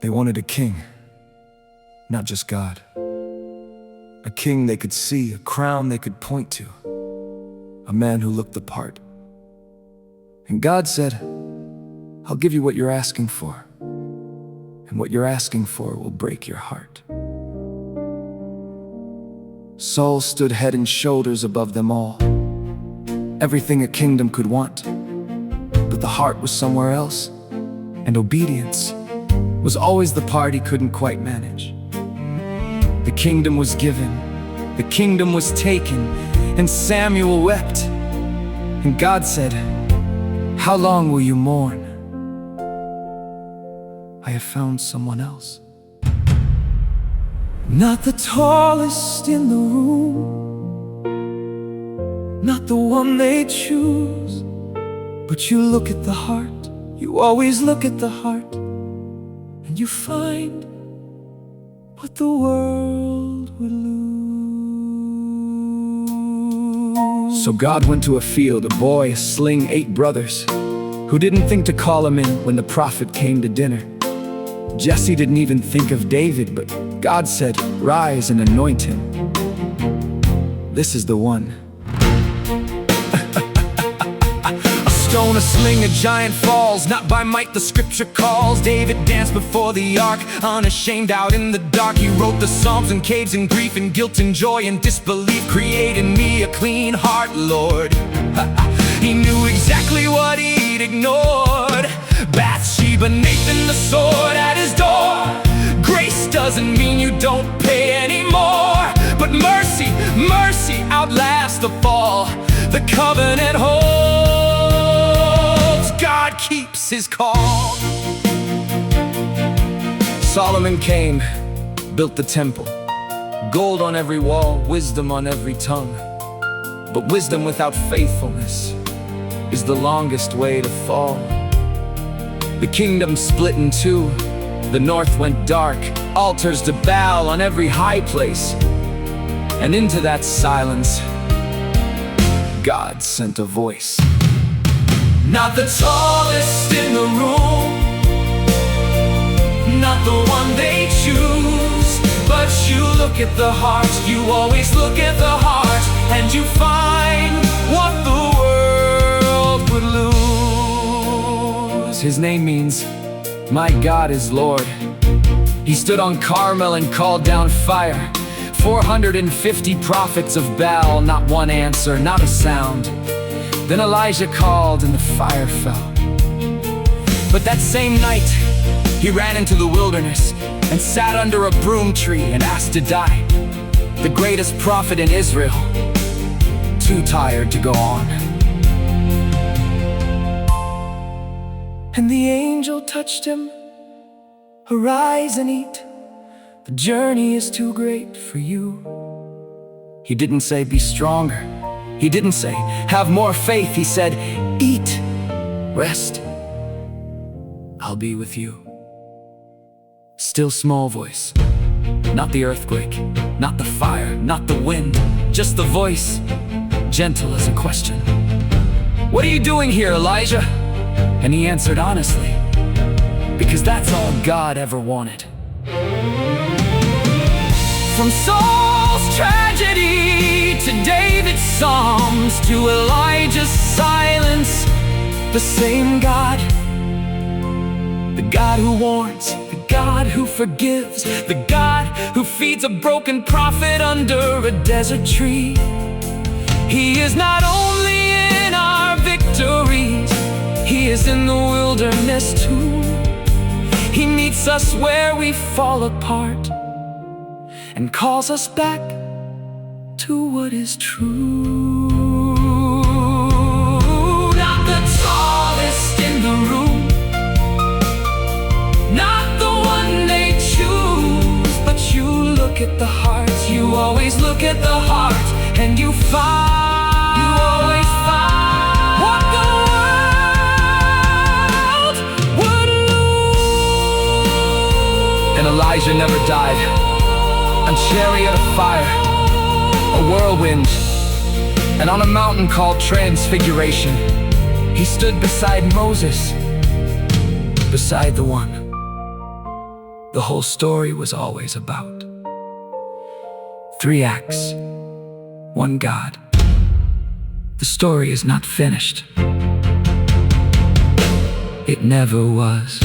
They wanted a king, not just God. A king they could see, a crown they could point to, a man who looked the part. And God said, I'll give you what you're asking for, and what you're asking for will break your heart. Saul stood head and shoulders above them all, everything a kingdom could want, but the heart was somewhere else, and obedience was always the part he couldn't quite manage. The kingdom was given, the kingdom was taken, and Samuel wept. And God said, how long will you mourn? I have found someone else. Not the tallest in the room, not the one they choose, but you look at the heart, you always look at the heart, and you find what the world would lose. So God went to a field, a boy, a sling, 8 brothers, who didn't think to call him in when the prophet came to dinner. Jesse didn't even think of David, but God said, rise and anoint him. This is the one. Stone, a sling, a giant falls, not by might the scripture calls. David danced before the ark, unashamed out in the dark. He wrote the Psalms in caves, in grief and guilt and joy and disbelief. Create in me a clean heart, Lord. He knew exactly what he'd ignored. Bathsheba, Nathan, the sword at his door. Grace doesn't mean you don't pay anymore, but mercy, mercy outlasts the fall. The covenant holds, God keeps his call. Solomon came, built the temple, gold on every wall, wisdom on every tongue. But wisdom without faithfulness is the longest way to fall. The kingdom split in two, the north went dark, altars to Baal on every high place. And into that silence, God sent a voice. Not the tallest in the room, not the one they choose, but you look at the heart, you always look at the heart, and you find what the world would lose. His name means, my God is Lord. He stood on Carmel and called down fire. 450 prophets of Baal, not one answer, not a sound. Then Elijah called and the fire fell. But that same night, he ran into the wilderness and sat under a broom tree and asked to die. The greatest prophet in Israel, too tired to go on. And the angel touched him. Arise and eat. The journey is too great for you. He didn't say be stronger. He didn't say have more faith. He said eat, rest. I'll be with you. Still small voice. Not the earthquake, not the fire, not the wind, just the voice, gentle as a question. What are you doing here, Elijah? And he answered honestly, because that's all God ever wanted. From Saul's tragedy to David's psalms to Elijah's silence, the same God. The God who warns, the God who forgives, the God who feeds a broken prophet under a desert tree. He is not only in our victories, He is in the wilderness too. He meets us where we fall apart and calls us back to what is true. Not the tallest in the room, not the one they choose, but you look at the heart, you always look at the heart, and you find, you always find what the world would lose. And Elijah never died. On chariot of fire, a whirlwind, and on a mountain called Transfiguration, he stood beside Moses, beside the one The whole story was always about 3 acts, 1 God. The story is not finished. It never was.